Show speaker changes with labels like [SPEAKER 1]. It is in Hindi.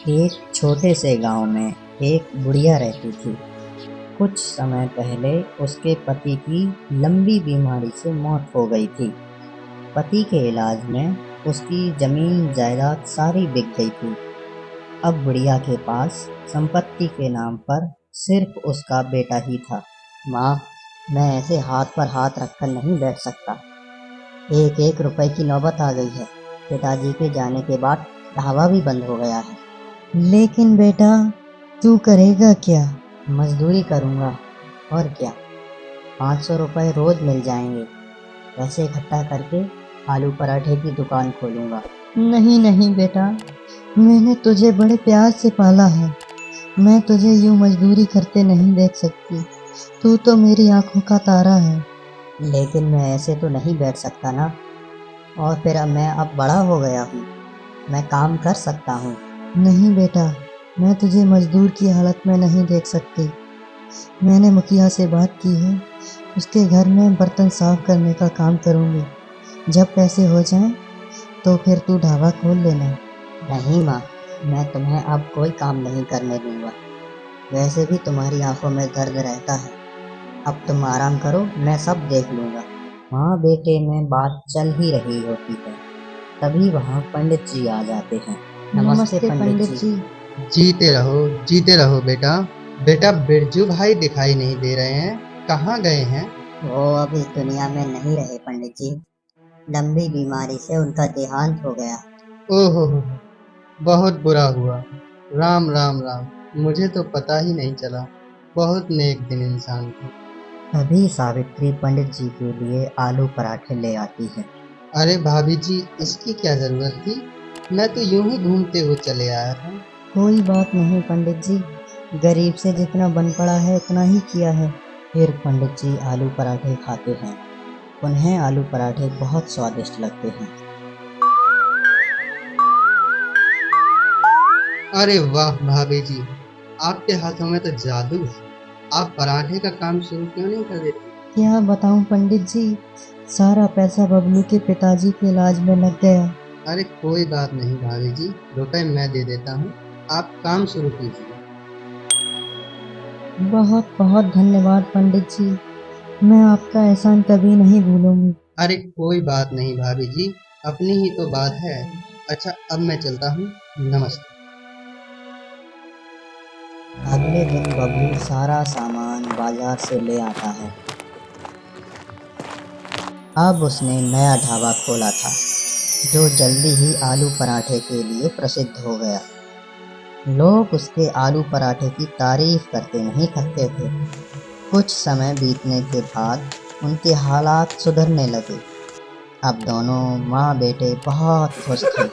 [SPEAKER 1] एक छोटे से गांव में एक बुढ़िया रहती थी। कुछ समय पहले उसके पति की लंबी बीमारी से मौत हो गई थी। पति के इलाज में उसकी जमीन जायदाद सारी बिक गई थी। अब बुढ़िया के पास संपत्ति के नाम पर सिर्फ उसका बेटा ही था। माँ, मैं ऐसे हाथ पर हाथ रखकर नहीं बैठ सकता। एक एक रुपए की नौबत आ गई है। पिताजी के जाने के बाद ढाबा भी बंद हो गया है। लेकिन बेटा, तू करेगा क्या? मजदूरी करूँगा, और क्या। 500 रुपए रोज मिल जाएंगे। पैसे इकट्ठा करके आलू पराठे की दुकान खोलूँगा। नहीं नहीं बेटा, मैंने तुझे बड़े प्यार से पाला है। मैं तुझे यूं मजदूरी करते नहीं देख सकती। तू तो मेरी आंखों का तारा है। लेकिन मैं ऐसे तो नहीं बैठ सकता ना। और फिर अब बड़ा हो गया हूँ। मैं काम कर सकता हूँ। नहीं बेटा, मैं तुझे मजदूर की हालत में नहीं देख सकती। मैंने मुखिया से बात की है। उसके घर में बर्तन साफ करने का काम करूँगी। जब पैसे हो जाएं तो फिर तू ढाबा खोल लेना। नहीं माँ, मैं तुम्हें अब कोई काम नहीं करने दूंगा। वैसे भी तुम्हारी आंखों में दर्द रहता है। अब तुम आराम करो, मैं सब देख लूंगा। माँ बेटे में बात चल ही रही होती है, तभी वहाँ पंडित जी आ जाते हैं। नमस्ते पंडित जी।
[SPEAKER 2] जीते रहो बेटा। बेटा, बिरजू भाई दिखाई नहीं दे रहे हैं, कहाँ गए हैं?
[SPEAKER 1] वो अब इस दुनिया में नहीं रहे पंडित जी। लंबी बीमारी से उनका देहांत हो गया।
[SPEAKER 2] ओहो, बहुत बुरा हुआ। राम राम राम, मुझे तो पता ही नहीं चला। बहुत नेक दिन इंसान थे।
[SPEAKER 1] तभी सावित्री पंडित जी के लिए आलू पराठे ले आती है।
[SPEAKER 2] अरे भाभी जी, इसकी क्या जरूरत थी? मैं तो यूं ही घूमते हुए चले आया था।
[SPEAKER 1] कोई बात नहीं पंडित जी, गरीब से जितना बन पड़ा है उतना ही किया है। फिर पंडित जी आलू पराठे खाते हैं। उन्हें आलू पराठे बहुत स्वादिष्ट लगते हैं।
[SPEAKER 2] अरे वाह भाभी जी, आपके हाथों में तो जादू है। आप पराठे का काम शुरू क्यों नहीं कर देते?
[SPEAKER 1] क्या बताऊं पंडित जी, सारा पैसा बबलू के पिताजी के इलाज में लग गया।
[SPEAKER 2] अरे कोई बात नहीं भाभी जी, रुपए मैं दे देता हूँ। आप काम शुरू कीजिए।
[SPEAKER 1] बहुत बहुत धन्यवाद पंडित जी। मैं आपका एहसान कभी नहीं भूलूंगी।
[SPEAKER 2] अरे कोई बात नहीं भाभी जी, अपनी ही तो बात है। अच्छा, अब मैं चलता हूँ। नमस्ते।
[SPEAKER 1] अगले दिन बबलू सारा सामान बाजार से ले आता है। अब उसने नया ढाबा खोला था, जो जल्दी ही आलू पराठे के लिए प्रसिद्ध हो गया। लोग उसके आलू पराठे की तारीफ करते नहीं थकते थे। कुछ समय बीतने के बाद उनके हालात सुधरने लगे। अब दोनों माँ बेटे बहुत खुश थे।